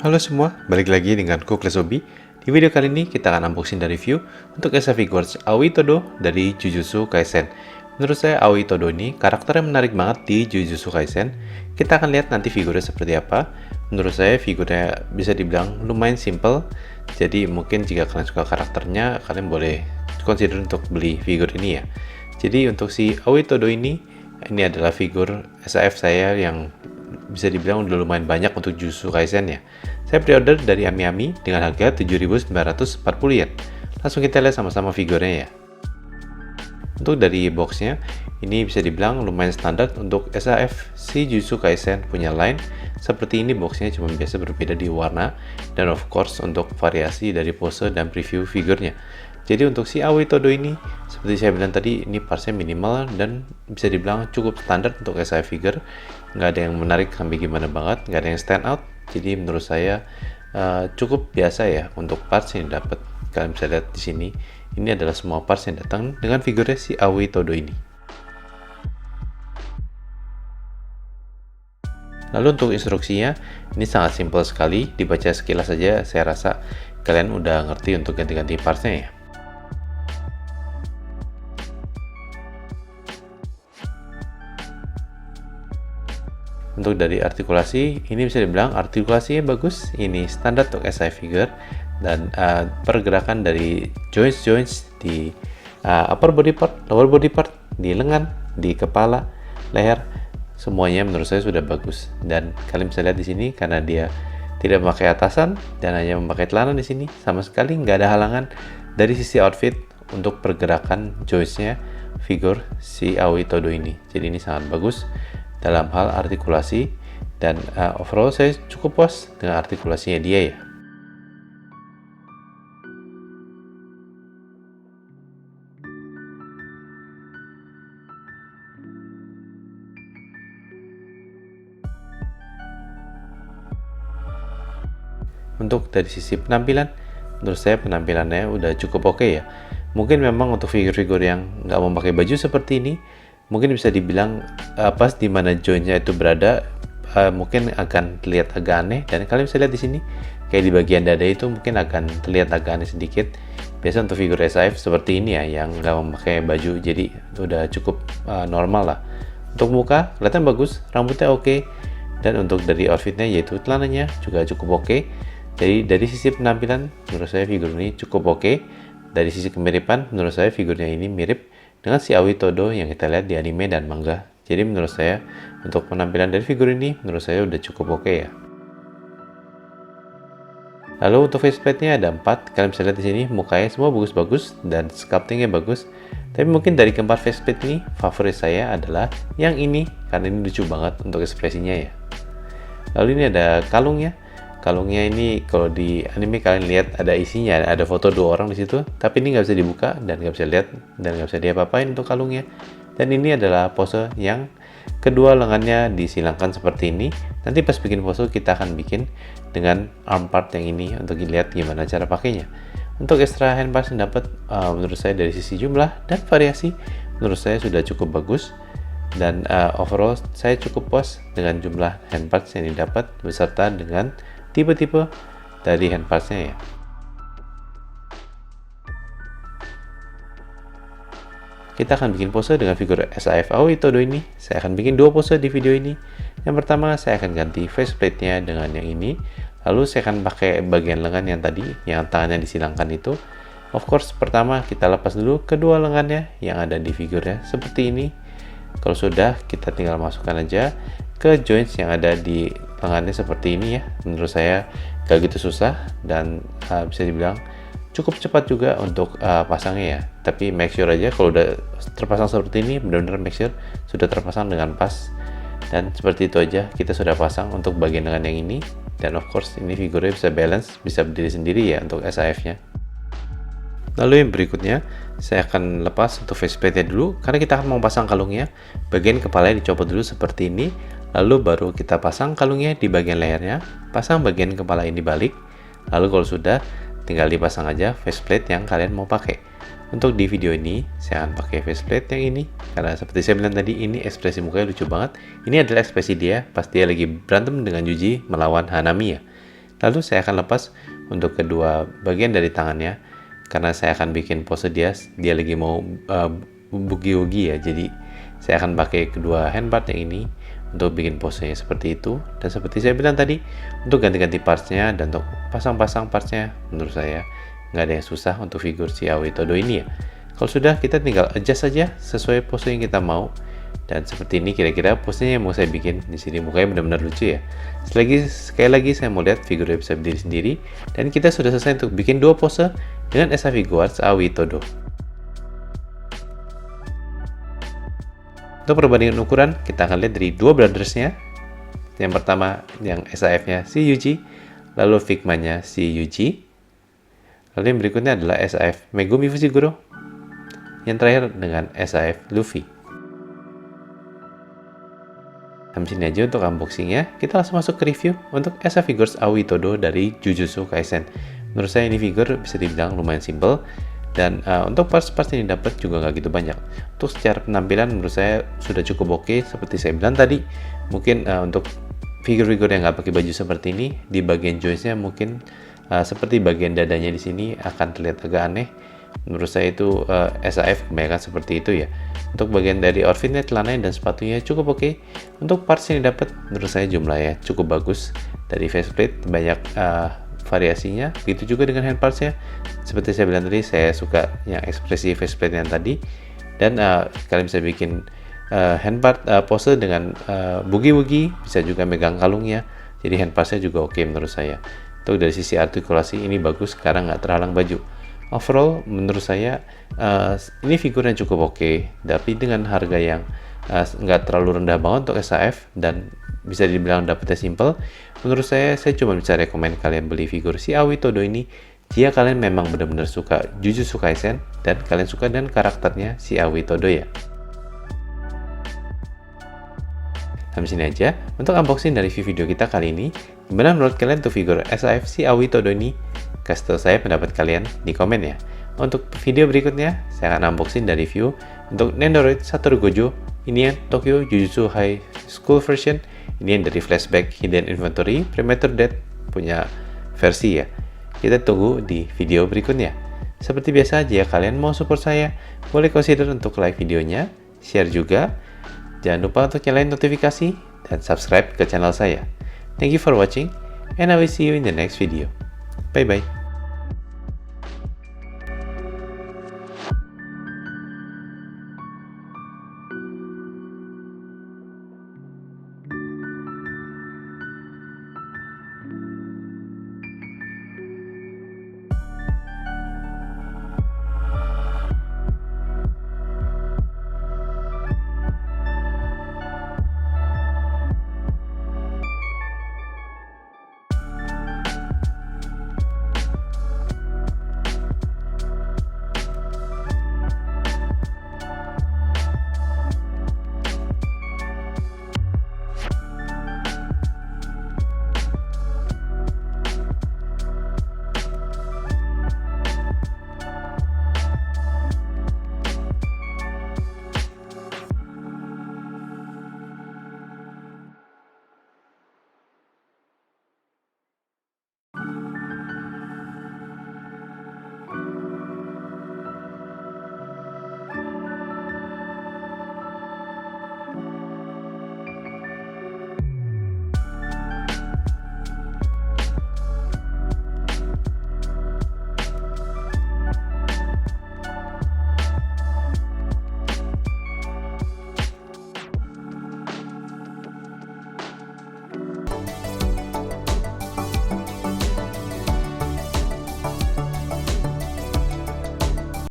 Halo semua, balik lagi dengan Kukles Obi. Di video kali ini kita akan unboxing dan review untuk SI Figures Aoi Todo dari Jujutsu Kaisen. Menurut saya Aoi Todo ini karakternya menarik banget di Jujutsu Kaisen. Kita akan lihat nanti figurnya seperti apa. Menurut saya figurnya bisa dibilang lumayan simple. Jadi mungkin jika kalian suka karakternya, kalian boleh consider untuk beli figur ini ya. Jadi untuk si Aoi Todo ini adalah figur SAF saya yang bisa dibilang udah lumayan banyak untuk Jujutsu Kaisen ya. Saya pre-order dari AmiAmi dengan harga 7.940 yen. Langsung kita lihat sama-sama figurnya ya. Untuk dari boxnya, ini bisa dibilang lumayan standar untuk SAF si Jujutsu Kaisen punya line. Seperti ini boxnya cuma biasa berbeda di warna dan of course untuk variasi dari pose dan preview figurnya. Jadi untuk si Aoi Todo ini, seperti saya bilang tadi, ini partsnya minimal dan bisa dibilang cukup standar untuk SAF figure. Nggak ada yang menarik sampai gimana banget, nggak ada yang stand out. Jadi menurut saya cukup biasa ya untuk parts yang dapat. Kalian bisa lihat di sini, ini adalah semua parts yang datang dengan figurnya si Aoi Todo ini. Lalu untuk instruksinya, ini sangat simpel sekali, dibaca sekilas saja saya rasa kalian udah ngerti untuk ganti-ganti partsnya ya. Untuk dari artikulasi, ini bisa dibilang artikulasinya bagus, ini standar untuk SI figure, dan pergerakan dari joints di upper body part, lower body part, di lengan, di kepala, leher, semuanya menurut saya sudah bagus. Dan kalian bisa lihat di sini karena dia tidak memakai atasan dan hanya memakai celana di sini, sama sekali nggak ada halangan dari sisi outfit untuk pergerakan jointsnya figur si Aoi Todo ini. Jadi ini sangat bagus dalam hal artikulasi dan overall saya cukup puas dengan artikulasinya dia ya. Untuk dari sisi penampilan, menurut saya penampilannya udah cukup oke ya. Mungkin memang untuk figur-figur yang nggak memakai baju seperti ini, mungkin bisa dibilang pas di mana jointnya itu berada mungkin akan terlihat agak aneh, dan kalian bisa lihat di sini kayak di bagian dada itu mungkin akan terlihat agak aneh sedikit. Biasa untuk figur SAF seperti ini ya yang nggak memakai baju, jadi itu udah cukup normal lah. Untuk muka kelihatan bagus, rambutnya oke, dan untuk dari outfitnya yaitu celananya juga cukup oke. Jadi dari sisi penampilan menurut saya figur ini cukup oke. Dari sisi kemiripan menurut saya figurnya ini mirip dengan si Aoi Todo yang kita lihat di anime dan manga. Jadi menurut saya untuk penampilan dari figur ini menurut saya udah cukup oke ya. Lalu untuk faceplate-nya ada 4. Kalian bisa lihat di sini mukanya semua bagus-bagus dan sculptingnya bagus. Tapi mungkin dari keempat faceplate ini favorit saya adalah yang ini karena ini lucu banget untuk ekspresinya ya. Lalu ini ada kalungnya. Kalungnya ini kalau di anime kalian lihat ada isinya, ada foto 2 orang di situ, tapi ini nggak bisa dibuka dan nggak bisa lihat dan nggak bisa diapa-apain untuk kalungnya. Dan ini adalah pose yang kedua lengannya disilangkan seperti ini. Nanti pas bikin pose kita akan bikin dengan arm part yang ini untuk dilihat gimana cara pakainya. Untuk extra hand parts yang dapat menurut saya dari sisi jumlah dan variasi menurut saya sudah cukup bagus. Dan overall saya cukup puas dengan jumlah hand parts yang didapat beserta dengan tipe-tipe dari hand parts-nya ya. Kita akan bikin pose dengan figur SAF Aoi Todo ini. Saya akan bikin 2 pose di video ini. Yang pertama saya akan ganti faceplate-nya dengan yang ini. Lalu saya akan pakai bagian lengan yang tadi, yang tangannya disilangkan itu. Of course pertama kita lepas dulu kedua lengannya yang ada di figurnya seperti ini. Kalau sudah kita tinggal masukkan aja ke joints yang ada di lengannya seperti ini ya. Menurut saya gak gitu susah dan bisa dibilang cukup cepat juga untuk pasangnya ya. Tapi make sure aja kalau udah terpasang seperti ini benar-benar make sure sudah terpasang dengan pas. Dan seperti itu aja kita sudah pasang untuk bagian lengan yang ini. Dan of course ini figurnya bisa balance, bisa berdiri sendiri ya untuk SAF-nya. Lalu yang berikutnya saya akan lepas untuk faceplate-nya dulu karena kita akan mau pasang kalungnya. Bagian kepalanya dicopot dulu seperti ini, lalu baru kita pasang kalungnya di bagian lehernya, pasang bagian kepala ini balik. Lalu kalau sudah tinggal dipasang aja faceplate yang kalian mau pakai. Untuk di video ini saya akan pakai faceplate yang ini karena seperti saya bilang tadi ini ekspresi mukanya lucu banget. Ini adalah ekspresi dia pas dia lagi berantem dengan Yuji melawan Hanami ya. Lalu saya akan lepas untuk kedua bagian dari tangannya, karena saya akan bikin pose dia lagi mau boogie-woogie ya. Jadi saya akan pakai kedua handpart yang ini untuk bikin posenya seperti itu. Dan seperti saya bilang tadi, untuk ganti-ganti partsnya dan untuk pasang-pasang partsnya, menurut saya nggak ada yang susah untuk figur si Aoi Todo ini ya. Kalau sudah, kita tinggal adjust saja sesuai pose yang kita mau. Dan seperti ini kira-kira posenya yang mau saya bikin. Di sini mukanya benar-benar lucu ya. Sekali lagi saya mau lihat figurnya bisa berdiri sendiri. Dan kita sudah selesai untuk bikin dua pose dengan Esa Figuarts Aoi Todo. Untuk perbandingan ukuran, kita akan lihat dari dua brothersnya. Yang pertama, yang SAF-nya si Yuji, lalu Figma-nya si Yuji. Lalu yang berikutnya adalah SAF Megumi Fushiguro. Yang terakhir dengan SAF Luffy. Sampai sini aja untuk unboxingnya. Kita langsung masuk ke review untuk Esa Figuarts Aoi Todo dari Jujutsu Kaisen. Menurut saya ini figur bisa dibilang lumayan simple. Dan untuk parts-parts yang didapat juga nggak gitu banyak. Untuk secara penampilan menurut saya sudah cukup oke. Seperti saya bilang tadi, mungkin untuk figur-figur yang nggak pakai baju seperti ini, di bagian joints-nya mungkin seperti bagian dadanya di sini akan terlihat agak aneh. Menurut saya itu SAF kebanyakan seperti itu ya. Untuk bagian dari outfitnya, celananya dan sepatunya cukup oke. Untuk parts yang didapat menurut saya jumlahnya cukup bagus. Dari faceplate banyak variasinya, begitu juga dengan hand parts-nya. Seperti saya bilang tadi, saya suka yang ekspresi faceplate yang tadi. Dan kalian bisa bikin hand part pose dengan boogie-woogie, bisa juga megang kalungnya. Jadi hand parts-nya juga oke menurut saya. Untuk dari sisi artikulasi ini bagus, karena nggak terhalang baju. Overall menurut saya ini figur yang cukup oke, tapi dengan harga yang nggak terlalu rendah banget untuk SAF dan bisa dibilang dapetnya simple. Menurut saya cuma bisa rekomend kalian beli figur si Aoi Todo ini jika kalian memang benar-benar suka Jujutsu Kaisen dan kalian suka dengan karakternya si Aoi Todo ya. Sampai sini aja untuk unboxing dari video kita kali ini. Gimana menurut kalian untuk figur SAF si Aoi Todo ini? Kasih tahu saya pendapat kalian di komen ya. Untuk video berikutnya, saya akan unboxing dan review untuk Nendoroid Satoru Gojo. Ini yang Tokyo Jujutsu High School version. Ini yang dari Flashback Hidden Inventory Premature Death punya versi ya. Kita tunggu di video berikutnya. Seperti biasa, jika kalian mau support saya, boleh consider untuk like videonya, share juga. Jangan lupa untuk nyalain notifikasi dan subscribe ke channel saya. Thank you for watching, and I will see you in the next video. Bye bye.